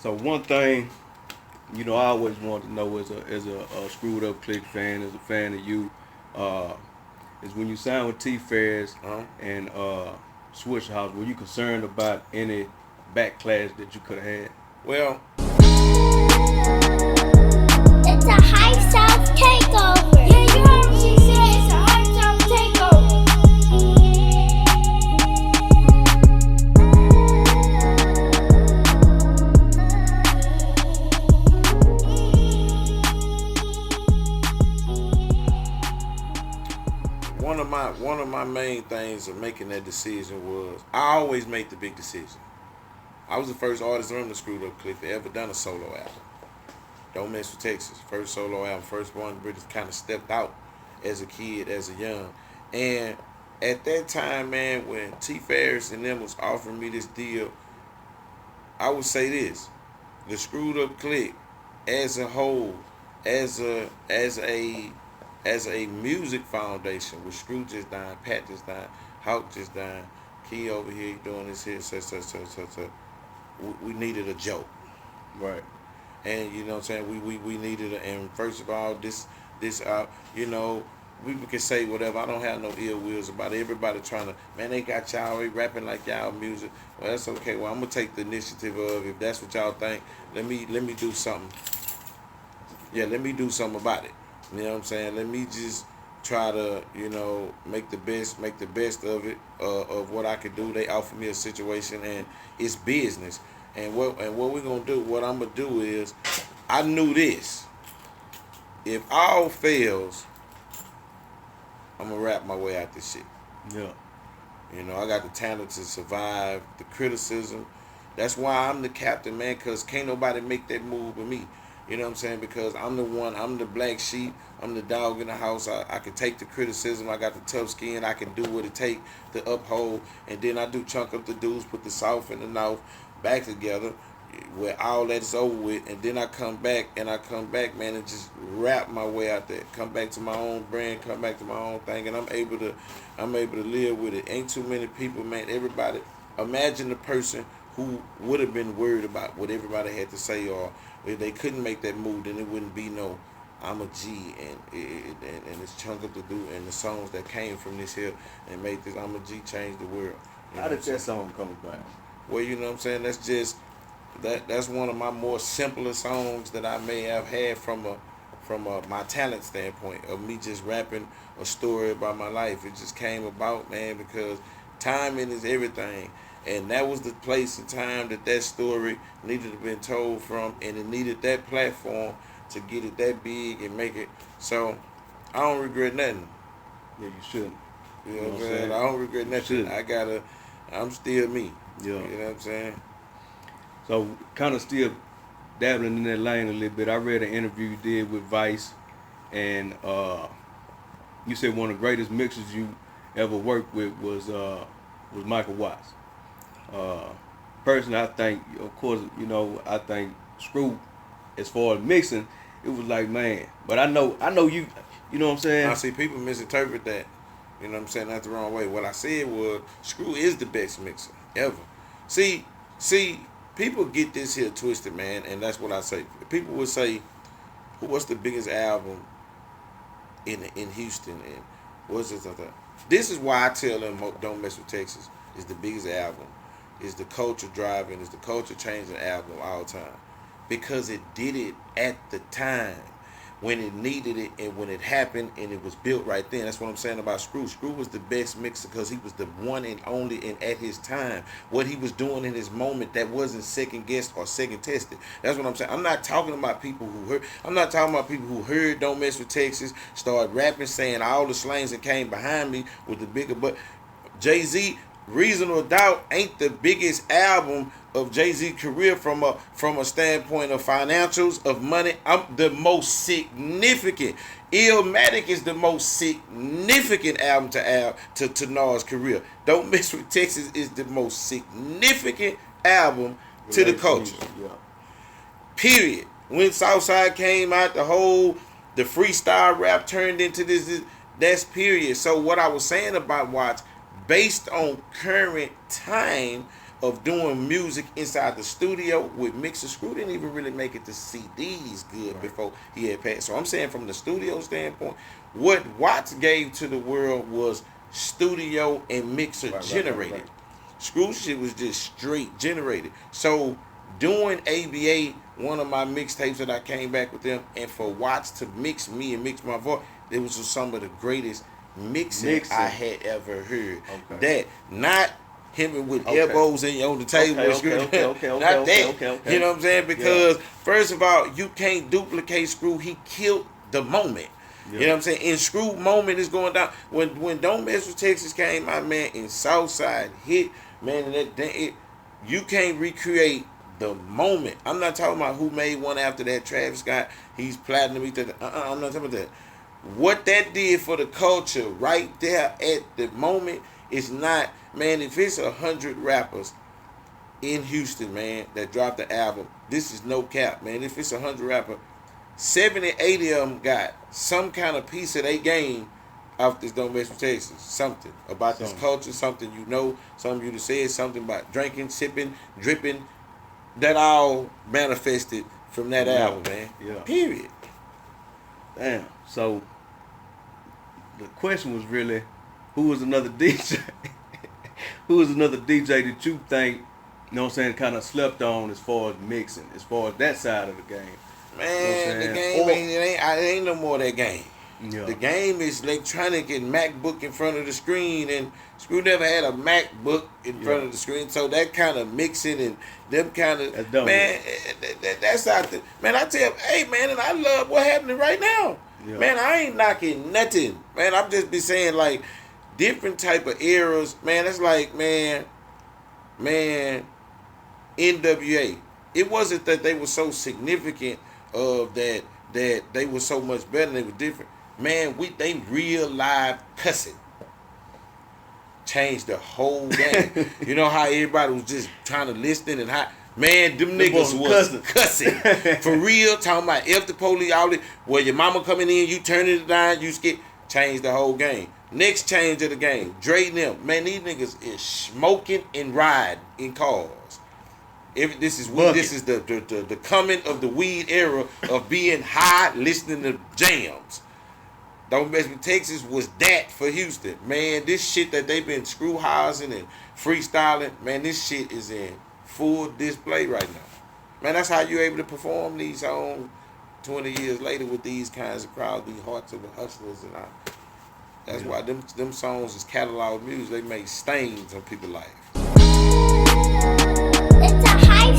So one thing, I always wanted to know as a screwed up click fan, as a fan of you, uh, is when you signed with T Fairs Huh? and Swishahouse, were you concerned about any backlash that you could have had? Well, It's a hype South takeover. Yeah, you heard what she said. It's a hype South takeover. one of my main things of making that decision was I always make the big decision. I was the first artist on the Screwed Up Click that ever done a solo album. Don't Mess with Texas. First solo album, first one British kind of stepped out as a kid, as a young. And at that time, man, when T Ferris and them was offering me this deal, I would say this. The Screwed Up Click as a whole, as a music foundation, with Screw just dying, Pat just dying, Hawk just dying, Key over here doing this here, such. We needed a joke. Right. And you know what I'm saying, we needed and first of all, this you know, people can say whatever. I don't have no ill wills about it. Everybody trying to, man, they got y'all they rapping like y'all music. Well, that's okay. Well, I'm gonna take the initiative of, if that's what y'all think, let me do something. Yeah, let me do something about it. You know what I'm saying? Let me just try to, make the best of it, of what I could do. They offer me a situation, and it's business. And what we're gonna do, what I'm gonna do is, I knew this. If all fails, I'm gonna rap my way out this shit. Yeah. I got the talent to survive the criticism. That's why I'm the captain, man, because can't nobody make that move but me. You know what I'm saying? Because I'm the one, I'm the black sheep, I'm the dog in the house. I can take the criticism, I got the tough skin, I can do what it take to uphold. And then I do chunk up the dudes, put the south and the north back together, where all that's over with. And then I come back, man, and just rap my way out there. Come back to my own brand, come back to my own thing, and I'm able to live with it. Ain't too many people, man. Everybody, imagine the person who would have been worried about what everybody had to say, or if they couldn't make that move, then it wouldn't be no I'm a G and it's chunk up to do, and the songs that came from this here and made this I'm a G change the world. How did that song come about? Well, you know what I'm saying? That's just that's one of my more simpler songs that I may have had from my talent standpoint of me just rapping a story about my life. It just came about, man, because timing is everything. And that was the place and time that story needed to be told from, and it needed that platform to get it that big and make it. So I don't regret nothing. Yeah, you shouldn't. You know what I'm saying? I don't regret nothing. I'm still me. Yeah. You know what I'm saying? So kind of still dabbling in that lane a little bit. I read an interview you did with Vice, and you said one of the greatest mixers you ever worked with was Michael Watts. Personally, I think, of course, I think Screw, as far as mixing, it was like, man. But I know you know what I'm saying? I see people misinterpret that. You know what I'm saying? That's the wrong way. What I said was, Screw is the best mixer ever. See, people get this here twisted, man, and that's what I say. People would say, what's the biggest album in Houston? And what's this? This is why I tell them, Don't Mess with Texas is the biggest album. Is the culture driving, is the culture changing album of all time. Because it did it at the time when it needed it and when it happened and it was built right then. That's what I'm saying about Screw. Screw was the best mixer because he was the one and only, and at his time. What he was doing in his moment, that wasn't second guessed or second tested. That's what I'm saying. I'm not talking about people who heard Don't Mess with Texas, started rapping, saying all the slangs that came behind me with the bigger, but Jay-Z, Reasonable Doubt ain't the biggest album of Jay-Z's career from a standpoint of financials, of money. I'm the most significant. Illmatic is the most significant album to Nas' career. Don't Mess with Texas is the most significant album to the culture. Yeah. Period. When Southside came out, the freestyle rap turned into this. That's period. So what I was saying about Watts, based on current time, of doing music inside the studio with Mixer. Screw didn't even really make it to CDs good before he had passed. So I'm saying from the studio standpoint, what Watts gave to the world was studio and mixer generated. Screw shit was just straight generated. So doing ABA, one of my mixtapes that I came back with them, and for Watts to mix me and mix my voice, it was just some of the greatest mixing I had ever heard. That not him with elbows on the table. Not that. You know what I'm saying? Because first of all, you can't duplicate Screw. He killed the moment. You know what I'm saying? In Screw moment is going down. When Don't Mess With Texas came out, man, and Southside hit, man, and you can't recreate the moment. I'm not talking about who made one after that. Travis Scott, he's platinum. I'm not talking about that. What that did for the culture right there at the moment is not, man, if it's 100 rappers in Houston, man, that dropped the album, this is no cap, man. If it's 100 rappers, 70, 80 of them got some kind of piece of their game off this Don't Mess With Texas. Something about this culture, something you know, something you said, something about drinking, sipping, dripping. That all manifested from that album, man. Period. Damn. So the question was really, who was another DJ? Who was another DJ that you think, you know what I'm saying, kind of slept on as far as mixing, as far as that side of the game? Man, you know the game ain't no more that game. Yeah. The game is electronic and MacBook in front of the screen, and Screw never had a MacBook in front of the screen, so that kind of mixing and them kind of, man, that's out there. Man, I tell you, hey, man, and I love what's happening right now. Yeah. Man, I ain't knocking nothing. Man, I'm just be saying, like, different type of eras. Man, it's like, man, NWA. It wasn't that they were so significant of that they were so much better, they were different. Man, they real live cussing changed the whole game. You know how everybody was just trying to listen and how, man, them niggas was cussing. For real, talking about F the police out there, where your mama coming in, you turning it down, you skip, changed the whole game. Next change of the game, Dre and them, man, these niggas is smoking and riding in cars. This is the coming of the weed era of being high, listening to jams. Don't Mess With Texas was that for Houston. Man, this shit that they've been screw housing and freestyling, man, this shit is in full display right now. Man, that's how you're able to perform these songs 20 years later with these kinds of crowds, these hearts of the hustlers and all. That's why them songs is catalog music. They make stains on people's life. It's a hype